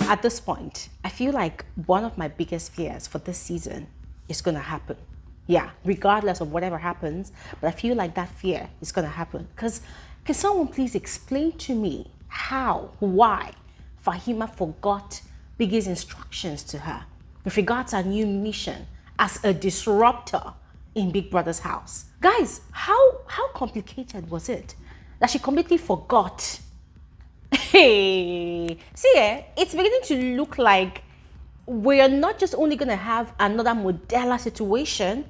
At this point, I feel like one of my biggest fears for this season is going to happen. Yeah, regardless of whatever happens, but I feel like that fear is going to happen. Because can someone please explain to me how, why Fahima forgot Biggie's instructions to her with regards to her new mission as a disruptor in Big Brother's house? Guys, how complicated was it that she completely forgot? Hey, see, it's beginning to look like we're not just only going to have another Modella situation,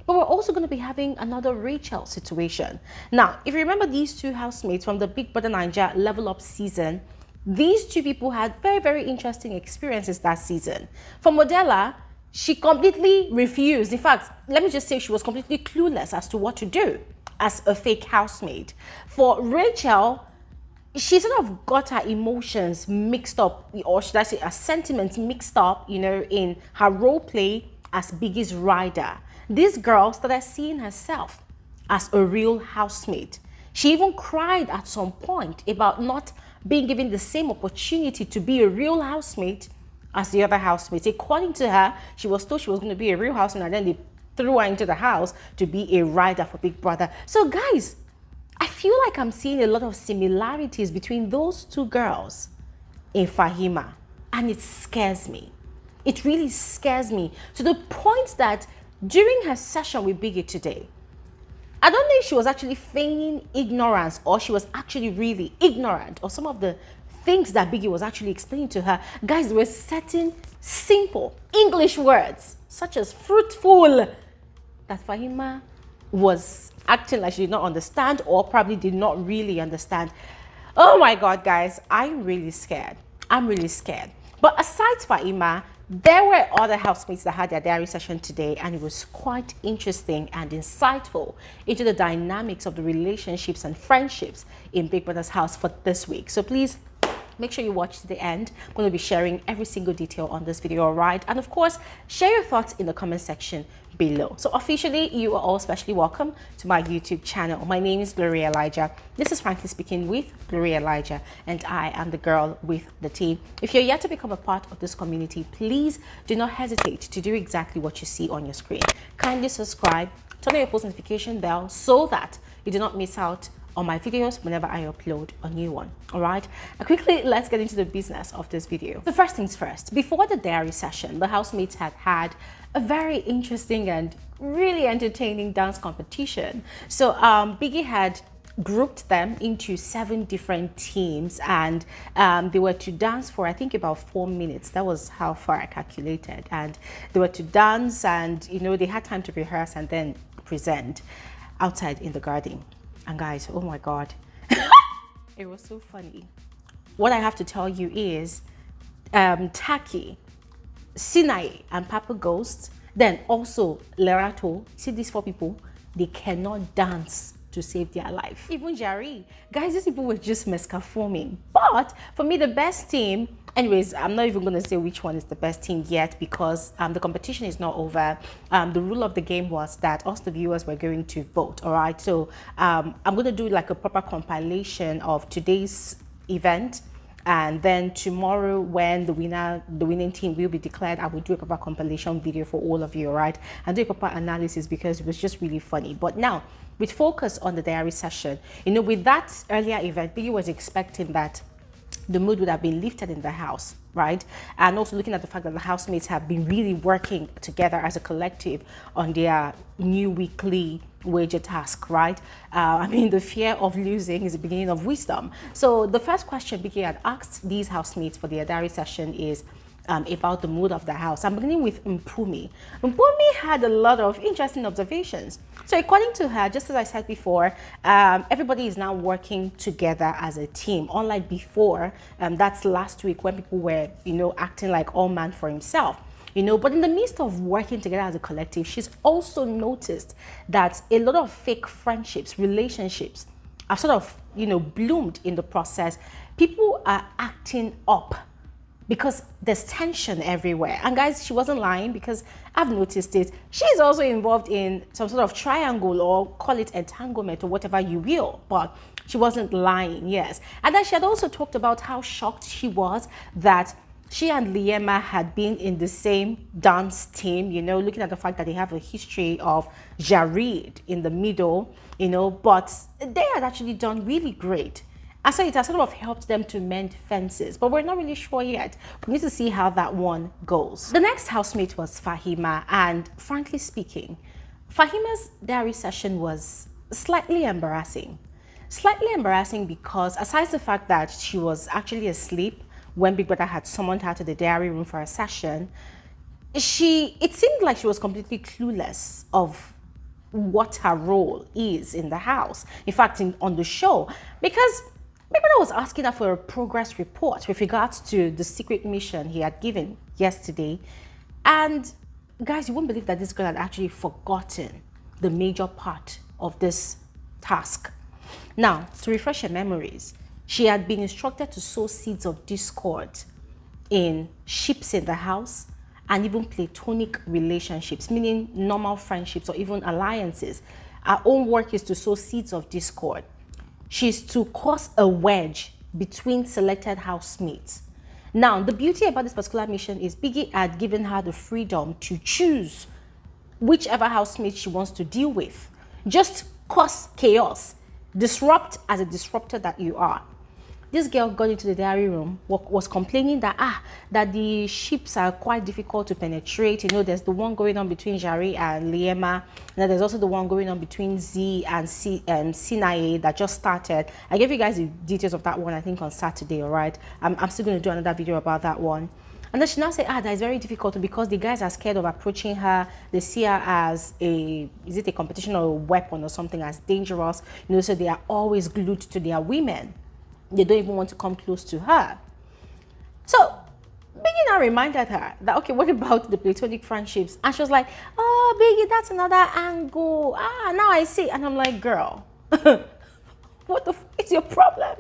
but we're also going to be having another Rachel situation. Now, if you remember these two housemates from the Big Brother Naija Level Up season, these two people had very, very interesting experiences that season. For Modella, she completely refused. In fact, let me just say she was completely clueless as to what to do as a fake housemate. For Rachel, she sort of got her emotions mixed up, or should I say her sentiments mixed up, you know, in her role play as Biggie's rider. This girl started seeing herself as a real housemate. She even cried at some point about not being given the same opportunity to be a real housemate as the other housemates. According to her, she was told she was going to be a real housemate, and then they threw her into the house to be a rider for Big Brother. So guys, I feel like I'm seeing a lot of similarities between those two girls in Fahima, and it scares me. It really scares me to the point that during her session with Biggie today, I don't know if she was actually feigning ignorance or she was actually really ignorant of some of the things that Biggie was actually explaining to her. Guys, there were certain simple English words such as fruitful that Fahima was acting like she did not understand, or probably did not really understand. Oh my God, guys, I'm really scared. I'm really scared. But aside Fahima, there were other housemates that had their diary session today, and it was quite interesting and insightful into the dynamics of the relationships and friendships in Big Brother's house for this week. So please make sure you watch to the end. I'm going to be sharing every single detail on this video, all right? And of course, share your thoughts in the comment section below. So officially, you are all especially welcome to my YouTube channel. My name is Gloria Elijah. This is Frankly Speaking with Gloria Elijah, and I am the girl with the tea. If you're yet to become a part of this community, please do not hesitate to do exactly what you see on your screen. Kindly subscribe, turn on your post notification bell so that you do not miss out on my videos whenever I upload a new one. All right, and quickly, let's get into the business of this video. The first things first, before the diary session, the housemates had a very interesting and really entertaining dance competition. So Biggie had grouped them into 7 different teams, and they were to dance for, I think, about 4 minutes. That was how far I calculated. And they were to dance, and you know, they had time to rehearse and then present outside in the garden. And guys, oh my God, it was so funny. What I have to tell you is Taki, Sinai, and Papa Ghost, then also Lerato, see these 4 people, they cannot dance to save their life. Even Jari, guys, these people were just mescaforming. But for me, the best team, anyways, I'm not even going to say which one is the best team yet, because the competition is not over. The rule of the game was that us, the viewers, were going to vote. All right, so I'm going to do like a proper compilation of today's event, and then tomorrow, when the winning team will be declared, I will do a proper compilation video for all of you, all right, and do a proper analysis, because it was just really funny. But now, with focus on the diary session, you know, with that earlier event, Biggie was expecting that the mood would have been lifted in the house, right? And also looking at the fact that the housemates have been really working together as a collective on their new weekly wager task, right? I mean, the fear of losing is the beginning of wisdom. So the first question Biggie had asked these housemates for their diary session is about the mood of the house. I'm beginning with Mpumi. Mpumi had a lot of interesting observations. So according to her, just as I said before, everybody is now working together as a team, unlike before. That's last week when people were, you know, acting like all man for himself. You know, but in the midst of working together as a collective, she's also noticed that a lot of fake friendships, relationships have sort of, you know, bloomed in the process. People are acting up because there's tension everywhere. And guys, she wasn't lying, because I've noticed it. She's also involved in some sort of triangle, or call it entanglement, or whatever you will, but she wasn't lying, yes. And then she had also talked about how shocked she was that she and Liema had been in the same dance team, you know, looking at the fact that they have a history of Jarid in the middle, you know, but they had actually done really great. And so it has sort of helped them to mend fences, but we're not really sure yet. We need to see how that one goes. The next housemate was Fahima, and frankly speaking, Fahima's diary session was slightly embarrassing. Slightly embarrassing because aside the fact that she was actually asleep when Big Brother had summoned her to the diary room for a session, it seemed like she was completely clueless of what her role is in the house. In fact, on the show, because Big Brother was asking her for a progress report with regards to the secret mission he had given yesterday. And guys, you won't believe that this girl had actually forgotten the major part of this task. Now, to refresh your memories, she had been instructed to sow seeds of discord in ships in the house and even platonic relationships, meaning normal friendships or even alliances. Our own work is to sow seeds of discord. She's to cause a wedge between selected housemates. Now, the beauty about this particular mission is Biggie had given her the freedom to choose whichever housemate she wants to deal with. Just cause chaos. Disrupt as a disruptor that you are. This girl got into the diary room, was complaining that the ships are quite difficult to penetrate. You know, there's the one going on between Jari and Liema, and then there's also the one going on between Z and Sinaye that just started. I gave you guys the details of that one, I think, on Saturday, all right? I'm still going to do another video about that one. And then she now said, that is very difficult because the guys are scared of approaching her. They see her as is it a competition or a weapon or something, as dangerous, you know, so they are always glued to their women. They don't even want to come close to her. So Biggie now reminded her that, okay, what about the platonic friendships? And she was like, oh, Biggie, that's another angle. Now I see. And I'm like, girl, what the f is your problem?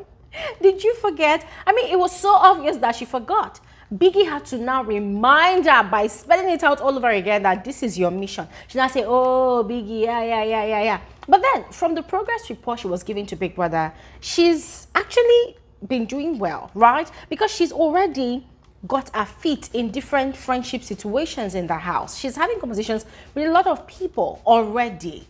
Did you forget? I mean, it was so obvious that she forgot. Biggie had to now remind her by spelling it out all over again that this is your mission. She now say, oh, Biggie, yeah. But then, from the progress report she was giving to Big Brother, she's actually been doing well, right? Because she's already got her feet in different friendship situations in the house. She's having conversations with a lot of people already,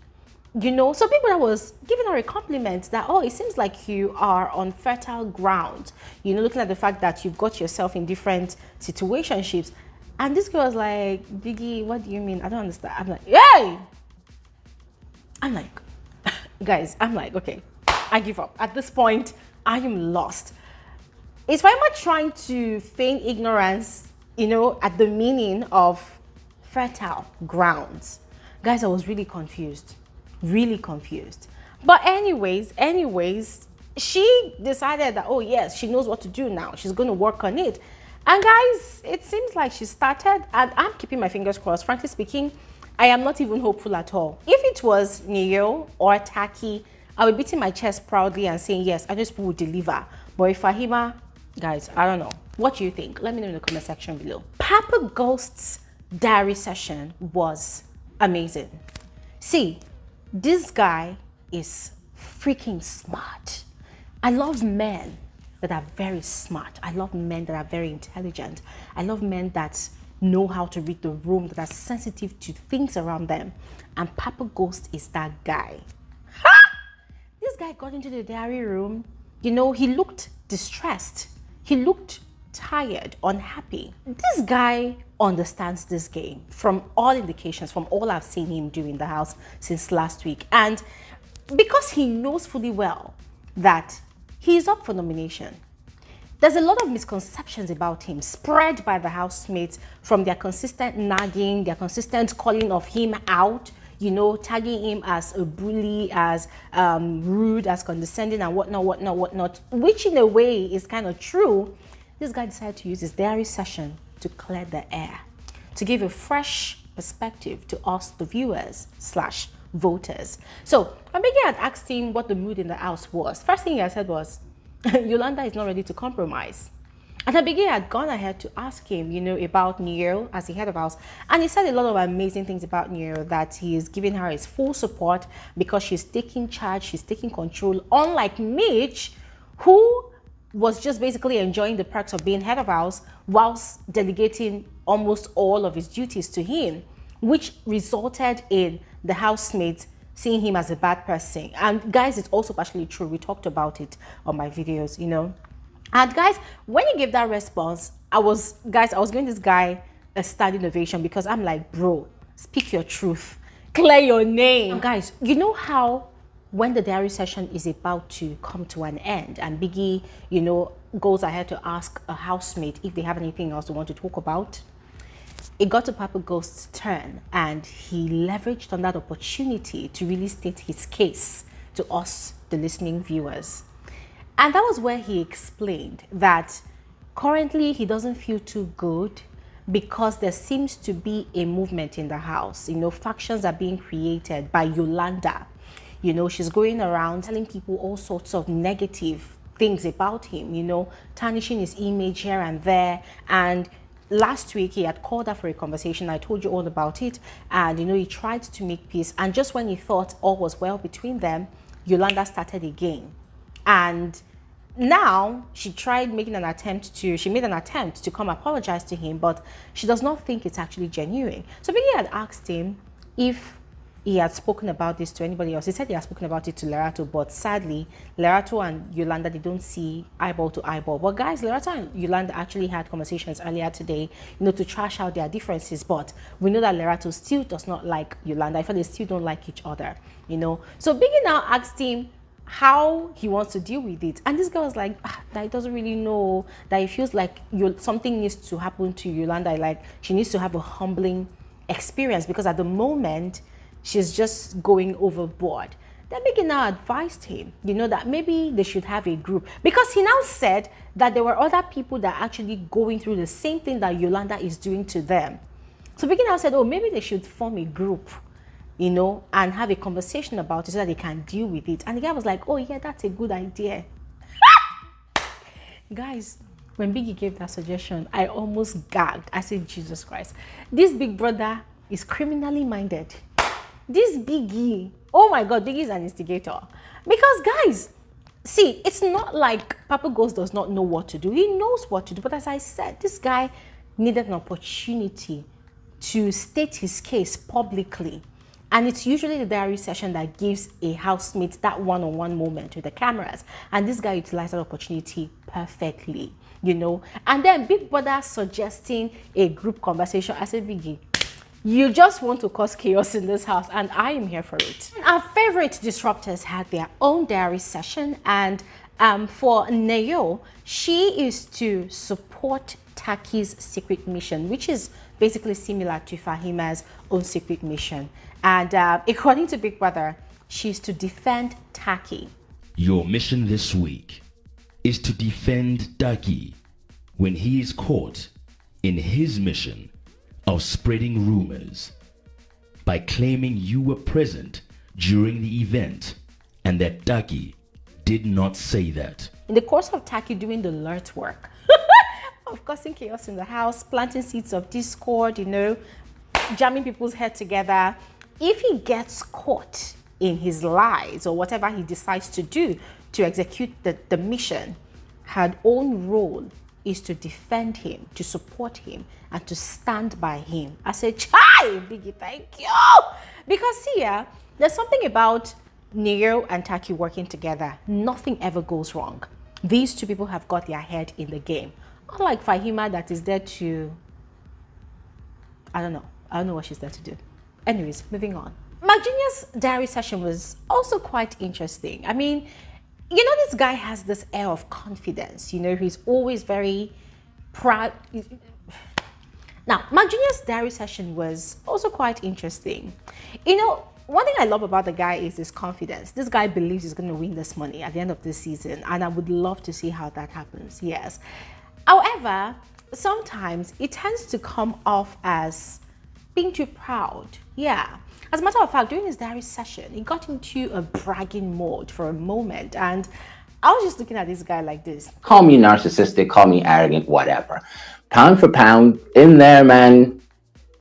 you know. So Big Brother was giving her a compliment that, oh, it seems like you are on fertile ground, you know, looking at the fact that you've got yourself in different situationships. And this girl was like, Biggie, what do you mean? I don't understand. I'm like, yay! I'm like, guys, I'm like, okay, I give up. At this point, I am lost. Is Fahima trying to feign ignorance, you know, at the meaning of fertile grounds? Guys, I was really confused. Really confused. But anyways, she decided that, oh yes, she knows what to do now. She's going to work on it. And guys, it seems like she started, and I'm keeping my fingers crossed. Frankly speaking, I am not even hopeful at all. If it was Neo or Taki, I would be beating my chest proudly and saying, yes, I know people will deliver. But if Fahima, guys, I don't know. What do you think? Let me know in the comment section below. Papa Ghost's diary session was amazing. See, this guy is freaking smart. I love men that are very smart. I love men that are very intelligent. I love men that know how to read the room, that are sensitive to things around them. And Papa Ghost is that guy. Ha! This guy got into the diary room. You know, he looked distressed. He looked tired, unhappy. This guy understands this game from all indications, from all I've seen him do in the house since last week. And because he knows fully well that he's up for nomination, there's a lot of misconceptions about him spread by the housemates, from their consistent nagging, their consistent calling of him out, you know, tagging him as a bully, as rude, as condescending, and whatnot, which in a way is kind of true. This guy decided to use his diary session to clear the air, to give a fresh perspective to us, the viewers / voters. So when Biggie had asked him what the mood in the house was, first thing he said was, Yolanda is not ready to compromise. And then Biggie had gone ahead to ask him, you know, about Nero as the head of house. And he said a lot of amazing things about Nero, that he is giving her his full support because she's taking charge, she's taking control. Unlike Mitch, who was just basically enjoying the perks of being head of house whilst delegating almost all of his duties to him, which resulted in the housemates seeing him as a bad person. And guys, it's also partially true. We talked about it on my videos, you know. And guys, when he gave that response, I was giving this guy a standing ovation, because I'm like, bro, speak your truth, clear your name. And guys, you know how when the diary session is about to come to an end and Biggie, you know, goes ahead to ask a housemate if they have anything else they want to talk about, it got to Papa Ghost's turn, and he leveraged on that opportunity to really state his case to us, the listening viewers. And that was where he explained that currently he doesn't feel too good because there seems to be a movement in the house. You know, factions are being created by Yolanda. You know, she's going around telling people all sorts of negative things about him, you know, tarnishing his image here and there. And last week he had called her for a conversation. I told you all about it. And, you know, he tried to make peace. And just when he thought all was well between them, Yolanda started again. And now she made an attempt to come apologize to him, but she does not think it's actually genuine. So Biggie had asked him if he had spoken about this to anybody else. He said he had spoken about it to Lerato, but sadly, Lerato and Yolanda, they don't see eyeball to eyeball. But guys, Lerato and Yolanda actually had conversations earlier today, you know, to trash out their differences. But we know that Lerato still does not like Yolanda. In fact, they still don't like each other, you know. So Biggie now asked him how he wants to deal with it, and this guy was like, that he doesn't really know, that he feels like something needs to happen to Yolanda, like she needs to have a humbling experience, because at the moment she's just going overboard. Then Biggie now advised him, you know, that maybe they should have a group, because he now said that there were other people that are actually going through the same thing that Yolanda is doing to them. So Biggie now said, oh, maybe they should form a group, you know, and have a conversation about it so that they can deal with it. And the guy was like, oh yeah, that's a good idea. Guys, when Biggie gave that suggestion, I almost gagged. I said, Jesus Christ, this big brother is criminally minded. This Biggie, oh my God, Biggie is an instigator. Because guys, see, it's not like Papa Ghost does not know what to do. He knows what to do. But as I said, this guy needed an opportunity to state his case publicly. And it's usually the diary session that gives a housemate that one-on-one moment with the cameras. And this guy utilized that opportunity perfectly, you know. And then Big Brother suggesting a group conversation. I said, Biggie, you just want to cause chaos in this house, and I am here for it. Our favorite disruptors had their own diary session. And for Neo, she is to support Taki's secret mission, which is basically similar to Fahima's own secret mission. And according to Big Brother, she's to defend Taki. Your mission this week is to defend Taki when he is caught in his mission of spreading rumors by claiming you were present during the event and that Taki did not say that. In the course of Taki doing the alert work, of causing chaos in the house, planting seeds of discord, you know, jamming people's head together, if he gets caught in his lies or whatever he decides to do to execute the mission, her own role is to defend him, to support him, and to stand by him. I said, chai, Biggie, thank you. Because see, there's something about Nero and Taki working together. Nothing ever goes wrong. These two people have got their head in the game. Unlike Fahima, that is there to, I don't know what she's there to do. Anyways, moving on. Maginia's diary session was also quite interesting. I mean, you know, this guy has this air of confidence. You know, he's always very proud. Now, Maginia's diary session was also quite interesting. You know, one thing I love about the guy is his confidence. This guy believes he's going to win this money at the end of this season, and I would love to see how that happens, yes. However, sometimes it tends to come off as being too proud. Yeah. As a matter of fact, during his diary session, he got into a bragging mode for a moment, and I was just looking at this guy like this. Call me narcissistic, call me arrogant, whatever. Pound for pound, in there, man,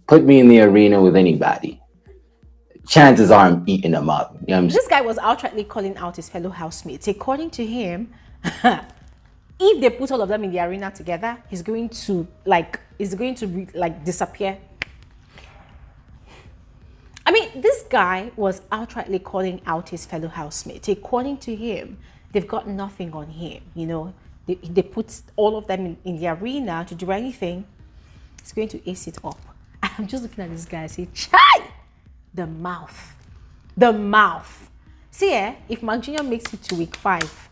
put me in the arena with anybody. Chances are I'm eating them up. You know, this guy was outrightly calling out his fellow housemates. According to him, If they put all of them in the arena together, he's going to disappear. I mean, this guy was outrightly calling out his fellow housemate. According to him, they've got nothing on him. You know, they put all of them in the arena to do anything. He's going to ace it up. I'm just looking at this guy and say, chai! The mouth. The mouth. See, if Mark Jr. makes it to week 5,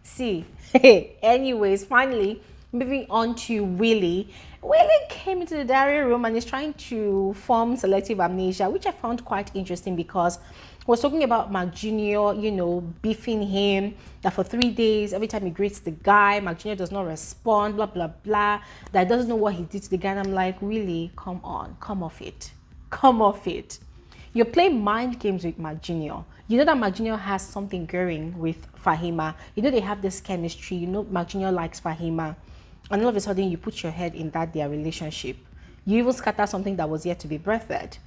see. Anyways, finally, moving on to Willie. Willie came into the diary room and is trying to form selective amnesia, which I found quite interesting because he was talking about Mark Jr., you know, beefing him, that for 3 days, every time he greets the guy, Mark Jr. does not respond, blah, blah, blah, that doesn't know what he did to the guy. And I'm like, really? Come on, come off it. Come off it. You're playing mind games with Mark Jr. You know that Mark Jr. has something going with Fahima. You know they have this chemistry. You know Mark Jr. likes Fahima. And all of a sudden, you put your head in their relationship. You even scatter something that was yet to be birthed.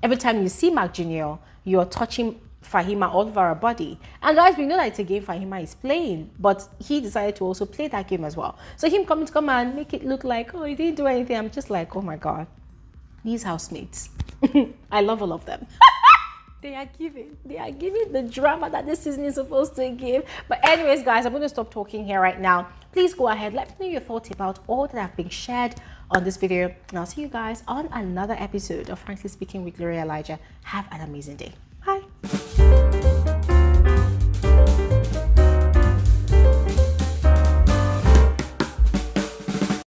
Every time you see Mark Jr., you're touching Fahima all over her body. And guys, we know that it's a game Fahima is playing, but he decided to also play that game as well. So him coming to come and make it look like, oh, he didn't do anything. I'm just like, oh my God, these housemates. I love all of them. They are giving the drama that this season is supposed to give. But anyways, guys, I'm going to stop talking here right now. Please go ahead, let me know your thoughts about all that have been shared on this video. And I'll see you guys on another episode of Frankly Speaking with Gloria Elijah. Have an amazing day.